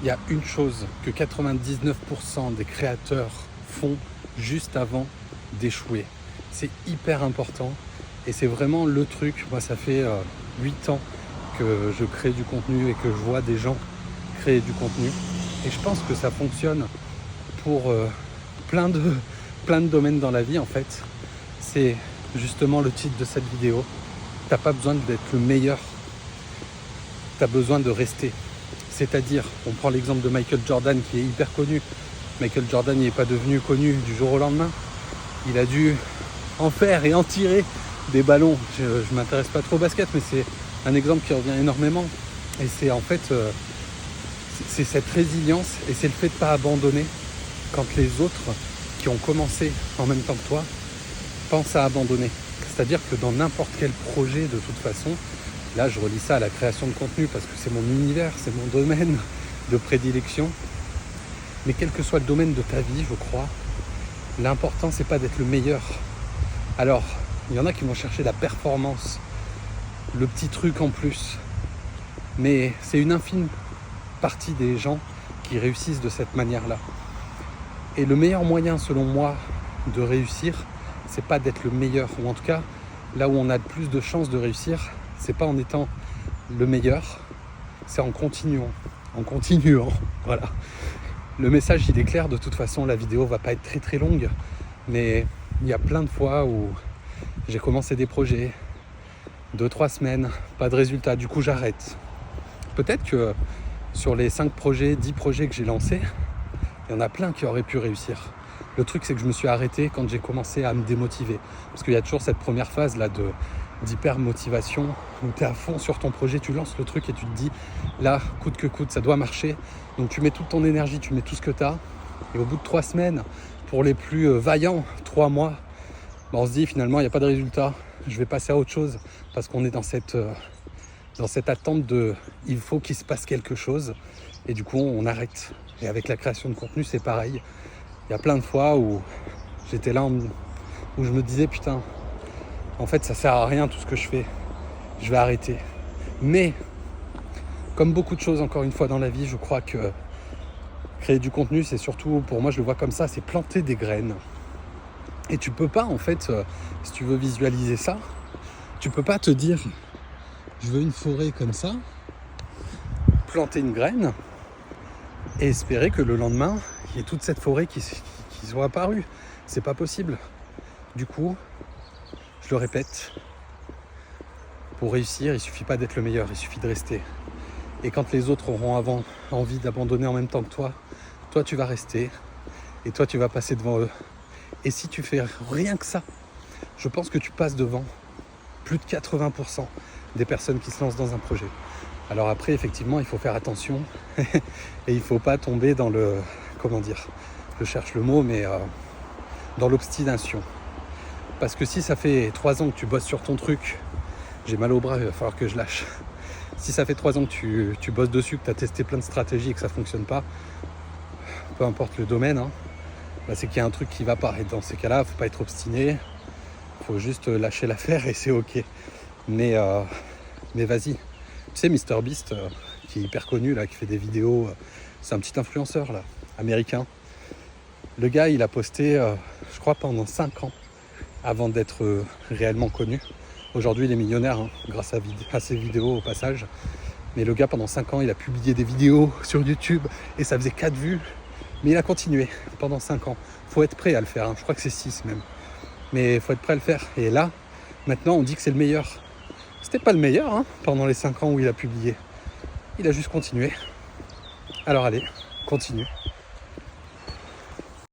il y a une chose que 99% des créateurs font juste avant d'échouer. C'est hyper important et c'est vraiment le truc. Moi, ça fait 8 ans que je crée du contenu et que je vois des gens créer du contenu. Et je pense que ça fonctionne pour plein de domaines dans la vie en fait. C'est justement le titre de cette vidéo. T'as pas besoin d'être le meilleur, t'as besoin de rester. C'est-à-dire, on prend l'exemple de Michael Jordan qui est hyper connu. Michael Jordan n'est pas devenu connu du jour au lendemain. Il a dû en faire et en tirer des ballons. Je ne m'intéresse pas trop au basket, mais c'est un exemple qui revient énormément. Et c'est en fait, c'est cette résilience et c'est le fait de ne pas abandonner quand les autres qui ont commencé en même temps que toi pensent à abandonner. C'est-à-dire que dans n'importe quel projet, de toute façon, là je relie ça à la création de contenu parce que c'est mon univers, c'est mon domaine de prédilection. Mais quel que soit le domaine de ta vie, je crois, l'important c'est pas d'être le meilleur. Alors, il y en a qui vont chercher la performance, le petit truc en plus. Mais c'est une infime partie des gens qui réussissent de cette manière-là. Et le meilleur moyen, selon moi, de réussir, c'est pas d'être le meilleur. Ou en tout cas, là où on a le plus de chances de réussir, c'est pas en étant le meilleur, c'est en continuant. En continuant, voilà. Le message, il est clair. De toute façon, la vidéo va pas être très très longue. Mais il y a plein de fois où j'ai commencé des projets, 2-3 semaines, pas de résultat, du coup j'arrête. Peut-être que sur les 5 projets, 10 projets que j'ai lancés, il y en a plein qui auraient pu réussir. Le truc, c'est que je me suis arrêté quand j'ai commencé à me démotiver. Parce qu'il y a toujours cette première phase là d'hyper motivation où tu es à fond sur ton projet, tu lances le truc et tu te dis là, coûte que coûte, ça doit marcher. Donc tu mets toute ton énergie, tu mets tout ce que tu as. Et au bout de 3 semaines, pour les plus vaillants, 3 mois, on se dit finalement il n'y a pas de résultat, je vais passer à autre chose parce qu'on est dans cette attente de il faut qu'il se passe quelque chose et du coup on arrête. Et avec la création de contenu c'est pareil. Il y a plein de fois où j'étais là où je me disais putain en fait ça sert à rien tout ce que je fais, je vais arrêter. Mais comme beaucoup de choses encore une fois dans la vie, je crois que créer du contenu c'est surtout, pour moi je le vois comme ça, c'est planter des graines. Et tu peux pas en fait, si tu veux visualiser ça, tu peux pas te dire je veux une forêt comme ça, planter une graine et espérer que le lendemain il y ait toute cette forêt qui soit apparue. C'est pas possible. Du coup, je le répète, pour réussir, il suffit pas d'être le meilleur, il suffit de rester. Et quand les autres auront envie d'abandonner en même temps que toi tu vas rester et toi tu vas passer devant eux. Et si tu fais rien que ça, je pense que tu passes devant plus de 80% des personnes qui se lancent dans un projet. Alors après, effectivement, il faut faire attention et il ne faut pas tomber dans le, comment dire, je cherche le mot, mais dans l'obstination. Parce que si ça fait 3 ans que tu bosses sur ton truc, j'ai mal au bras, il va falloir que je lâche. Si ça fait 3 ans que tu bosses dessus, que tu as testé plein de stratégies et que ça ne fonctionne pas, peu importe le domaine, hein, bah c'est qu'il y a un truc qui ne va pas. Et dans ces cas-là, il ne faut pas être obstiné, il faut juste lâcher l'affaire et c'est ok. Mais vas-y. Tu sais, MrBeast, qui est hyper connu, là, qui fait des vidéos, c'est un petit influenceur là, américain. Le gars, il a posté, je crois, pendant 5 ans avant d'être réellement connu. Aujourd'hui, il est millionnaire hein, grâce à ses vidéos au passage. Mais le gars, pendant 5 ans, il a publié des vidéos sur YouTube et ça faisait 4 vues. Mais il a continué pendant 5 ans. Faut être prêt à le faire, hein. Je crois que c'est 6 même. Mais il faut être prêt à le faire. Et là, maintenant, on dit que c'est le meilleur. C'était pas le meilleur hein, pendant les 5 ans où il a publié. Il a juste continué. Alors allez, continue.